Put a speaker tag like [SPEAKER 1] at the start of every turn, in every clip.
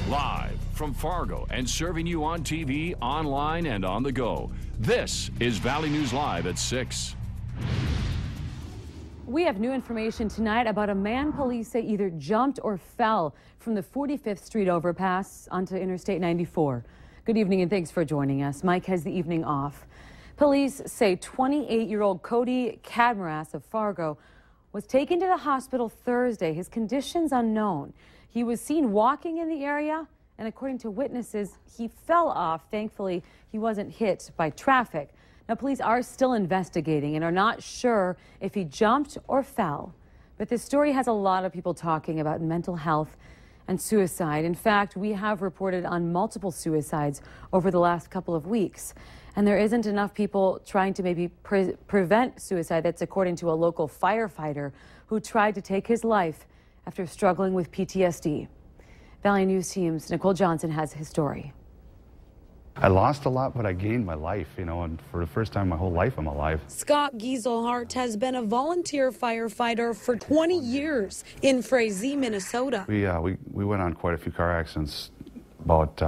[SPEAKER 1] Live from Fargo and serving you on TV, online, and on the go. This is Valley News Live at 6.
[SPEAKER 2] We have new information tonight about a man police say either jumped or fell from the 45th Street overpass onto Interstate 94. Good evening and thanks for joining us. Mike has the evening off. Police say 28-year-old Cody Cadmaras of Fargo was taken to the hospital Thursday. His condition's unknown. He was seen walking in the area, and according to witnesses, he fell off. Thankfully, he wasn't hit by traffic. Now, police are still investigating and are not sure if he jumped or fell. But this story has a lot of people talking about mental health and suicide. In fact, we have reported on multiple suicides over the last couple of weeks. And there isn't enough people trying to maybe prevent suicide. That's according to a local firefighter who tried to take his life after struggling with PTSD. Valley News Team's Nicole Johnson has his story.
[SPEAKER 3] I lost a lot, but I gained my life, and for the first time in my whole life, I'm alive.
[SPEAKER 4] Scott Gieselhart has been a volunteer firefighter for 20 years in Frazee, Minnesota.
[SPEAKER 3] We went on quite a few car accidents about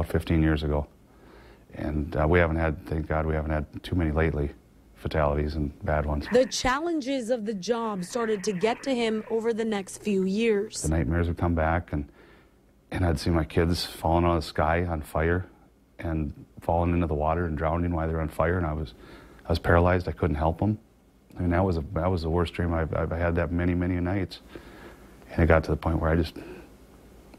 [SPEAKER 3] 15 years ago, and we haven't had, thank God, we haven't had too many lately. Fatalities and bad ones.
[SPEAKER 4] The challenges of the job started to get to him over the next few years.
[SPEAKER 3] The nightmares would come back, and I'd see my kids falling out of the sky on fire and falling into the water and drowning while they're on fire, and I was paralyzed. I couldn't help them. I mean, that was the worst dream I've had. That many nights, and it got to the point where I just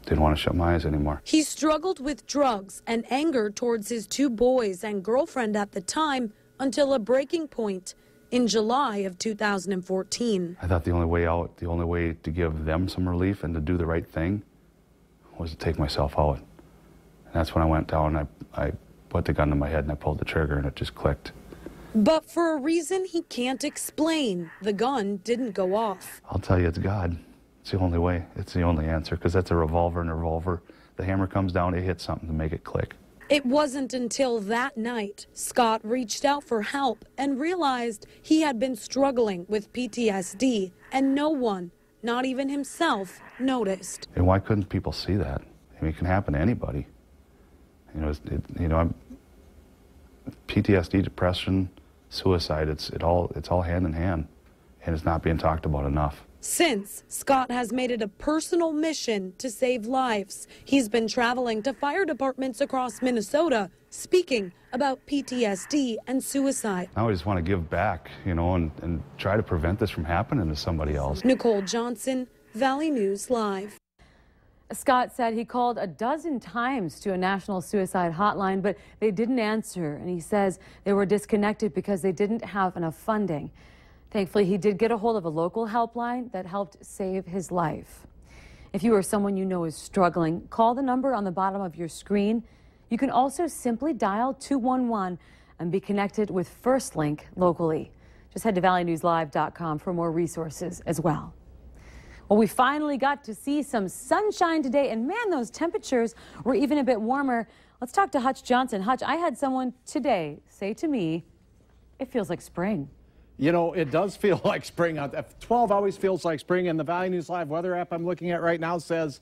[SPEAKER 3] didn't want to shut my eyes anymore.
[SPEAKER 4] He struggled with drugs and anger towards his 2 boys and girlfriend at the time, until a breaking point in July of 2014. I
[SPEAKER 3] thought the only way out, the only way to give them some relief and to do the right thing was to take myself out. And that's when I went down and I put the gun to my head and I pulled the trigger and it just clicked.
[SPEAKER 4] But for a reason he can't explain, the gun didn't go off.
[SPEAKER 3] I'll tell you, it's God. It's the only way. It's the only answer, because that's a revolver, and a revolver, the hammer comes down, it hits something to make it click.
[SPEAKER 4] It wasn't until that night Scott reached out for help and realized he had been struggling with PTSD, and no one, not even himself, noticed.
[SPEAKER 3] And why couldn't people see that? I mean, it can happen to anybody. PTSD, depression, suicide, it's all hand in hand, and it's not being talked about enough.
[SPEAKER 4] Since, Scott has made it a personal mission to save lives. He's been traveling to fire departments across Minnesota, speaking about PTSD and suicide.
[SPEAKER 3] Now I just want to give back, and try to prevent this from happening to somebody else.
[SPEAKER 4] Nicole Johnson, Valley News Live.
[SPEAKER 2] Scott said he called a dozen times to a national suicide hotline, but they didn't answer. And he says they were disconnected because they didn't have enough funding. Thankfully, he did get a hold of a local helpline that helped save his life. If you or someone you know is struggling, call the number on the bottom of your screen. You can also simply dial 211 and be connected with First Link locally. Just head to valleynewslive.com for more resources as well. Well, we finally got to see some sunshine today, and man, those temperatures were even a bit warmer. Let's talk to Hutch Johnson. Hutch, I had someone today say to me, it feels like spring.
[SPEAKER 5] It does feel like spring. 12 always feels like spring, and the Valley News Live weather app I'm looking at right now says,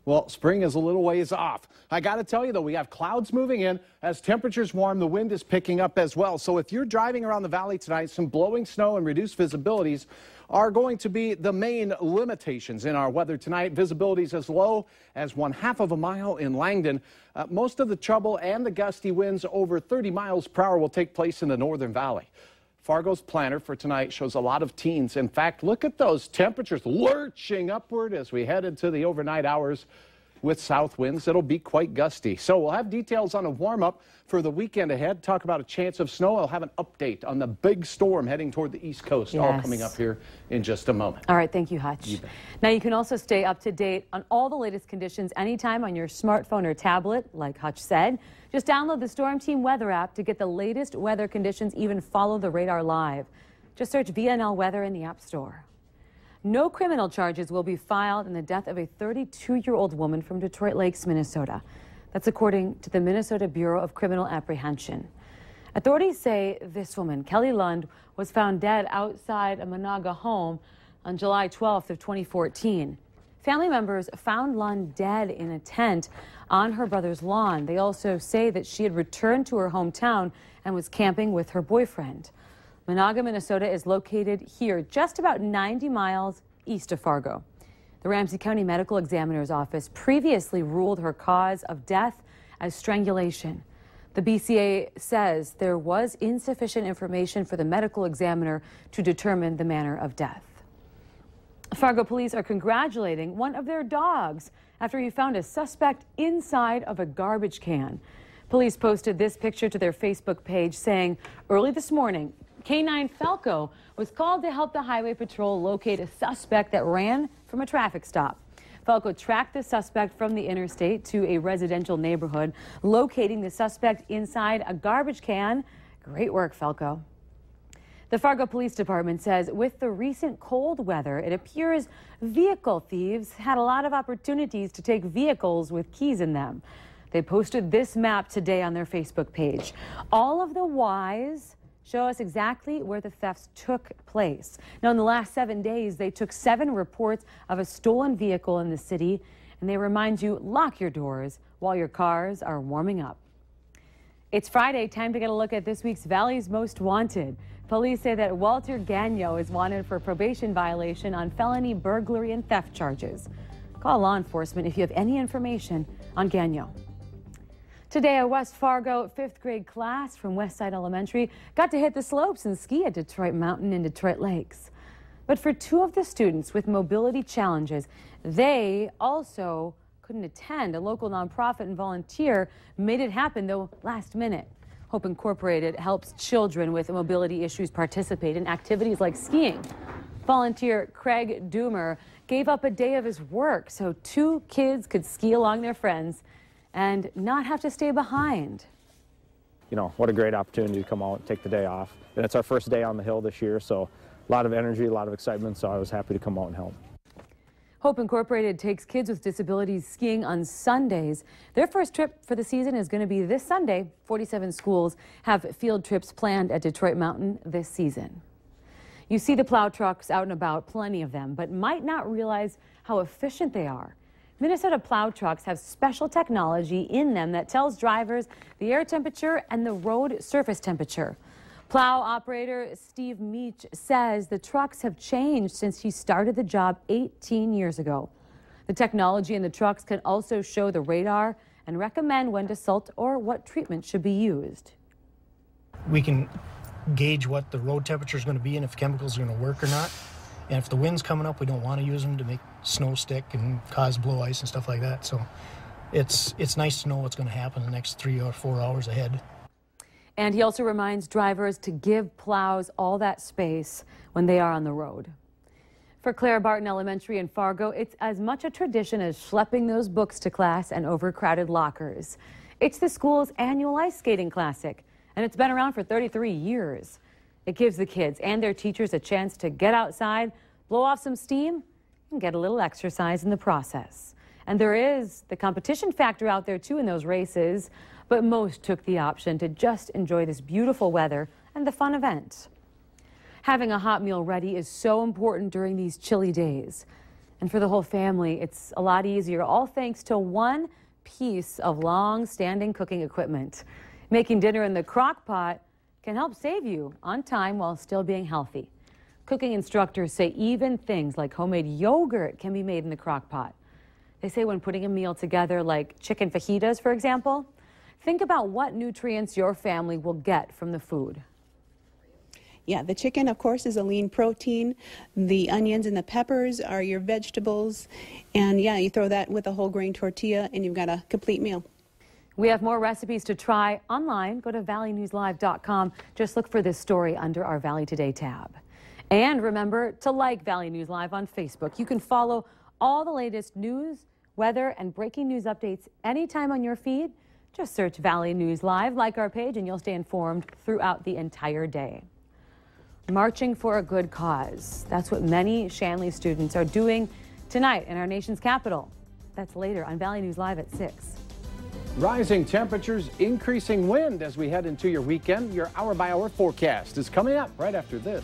[SPEAKER 5] well, spring is a little ways off. I got to tell you, though, we have clouds moving in. As temperatures warm, the wind is picking up as well. So if you're driving around the valley tonight, some blowing snow and reduced visibilities are going to be the main limitations in our weather tonight. Visibility is as low as 1/2 of a mile in Langdon. Most of the trouble and the gusty winds over 30 miles per hour will take place in the Northern Valley. Fargo's planner for tonight shows a lot of teens. In fact, look at those temperatures lurching upward as we head into the overnight hours with south winds. It'll be quite gusty. So we'll have details on a warm-up for the weekend ahead. Talk about a chance of snow. I'll have an update on the big storm heading toward the East Coast, all coming up here in just a moment.
[SPEAKER 2] All right, thank you, Hutch. Now you can also stay up to date on all the latest conditions anytime on your smartphone or tablet, like Hutch said. Just download the Storm Team weather app to get the latest weather conditions, even follow the radar live. Just search VNL Weather in the App Store. No criminal charges will be filed in the death of a 32-year-old woman from Detroit Lakes, Minnesota. That's according to the Minnesota Bureau of Criminal Apprehension. Authorities say this woman, Kelly Lund, was found dead outside a Monaga home on July 12th of 2014. Family members found Lund dead in a tent on her brother's lawn. They also say that she had returned to her hometown and was camping with her boyfriend. Monaga, Minnesota is located here, just about 90 miles east of Fargo. The Ramsey County Medical Examiner's Office previously ruled her cause of death as strangulation. The BCA says there was insufficient information for the medical examiner to determine the manner of death. Fargo police are congratulating one of their dogs after he found a suspect inside of a garbage can. Police posted this picture to their Facebook page saying early this morning, K9 Falco was called to help the Highway Patrol locate a suspect that ran from a traffic stop. Falco tracked the suspect from the interstate to a residential neighborhood, locating the suspect inside a garbage can. Great work, Falco. The Fargo Police Department says with the recent cold weather, it appears vehicle thieves had a lot of opportunities to take vehicles with keys in them. They posted this map today on their Facebook page. All of the Ys show us exactly where the thefts took place. Now, in the last 7 days, they took 7 reports of a stolen vehicle in the city, and they remind you, lock your doors while your cars are warming up. It's Friday, time to get a look at this week's Valley's Most Wanted. Police say that Walter Gagnon is wanted for probation violation on felony burglary and theft charges. Call law enforcement if you have any information on Gagnon. Today, a West Fargo 5th grade class from Westside Elementary got to hit the slopes and ski at Detroit Mountain and Detroit Lakes. But for 2 of the students with mobility challenges, they also couldn't attend. A local nonprofit and volunteer made it happen, though, last minute. Hope Incorporated helps children with mobility issues participate in activities like skiing. Volunteer Craig Doomer gave up a day of his work so 2 kids could ski along their friends and not have to stay behind.
[SPEAKER 6] You know, what a great opportunity to come out and take the day off. And it's our first day on the hill this year, so a lot of energy, a lot of excitement, so I was happy to come out and help.
[SPEAKER 2] Hope Incorporated takes kids with disabilities skiing on Sundays. Their first trip for the season is going to be this Sunday. 47 schools have field trips planned at Detroit Mountain this season. You see the plow trucks out and about, plenty of them, but might not realize how efficient they are. Minnesota plow trucks have special technology in them that tells drivers the air temperature and the road surface temperature. Plow operator Steve Meach says the trucks have changed since he started the job 18 years ago. The technology in the trucks can also show the radar and recommend when to salt or what treatment should be used.
[SPEAKER 7] We can gauge what the road temperature is going to be and if chemicals are going to work or not. And if the wind's coming up, we don't want to use them to make snow stick and cause blow ice and stuff like that. So it's nice to know what's going to happen in the next 3 or 4 hours ahead.
[SPEAKER 2] And he also reminds drivers to give plows all that space when they are on the road. For Claire Barton Elementary in Fargo, it's as much a tradition as schlepping those books to class and overcrowded lockers. It's the school's annual ice skating classic, and it's been around for 33 years. It gives the kids and their teachers a chance to get outside, blow off some steam, and get a little exercise in the process. And there is the competition factor out there too in those races, but most took the option to just enjoy this beautiful weather and the fun event. Having a hot meal ready is so important during these chilly days. And for the whole family, it's a lot easier, all thanks to one piece of long-standing cooking equipment. Making dinner in the crock pot can help save you on time while still being healthy. Cooking instructors say even things like homemade yogurt can be made in the crock pot. They say when putting a meal together, like chicken fajitas, for example, think about what nutrients your family will get from the food.
[SPEAKER 8] Yeah, the chicken, of course, is a lean protein. The onions and the peppers are your vegetables. And yeah, you throw that with a whole grain tortilla and you've got a complete meal.
[SPEAKER 2] We have more recipes to try online. Go to valleynewslive.com. Just look for this story under our Valley Today tab. And remember to like Valley News Live on Facebook. You can follow all the latest news, weather, and breaking news updates anytime on your feed. Just search Valley News Live, like our page, and you'll stay informed throughout the entire day. Marching for a good cause. That's what many Shanley students are doing tonight in our nation's capital. That's later on Valley News Live at 6.
[SPEAKER 5] Rising temperatures, increasing wind as we head into your weekend. Your hour-by-hour forecast is coming up right after this.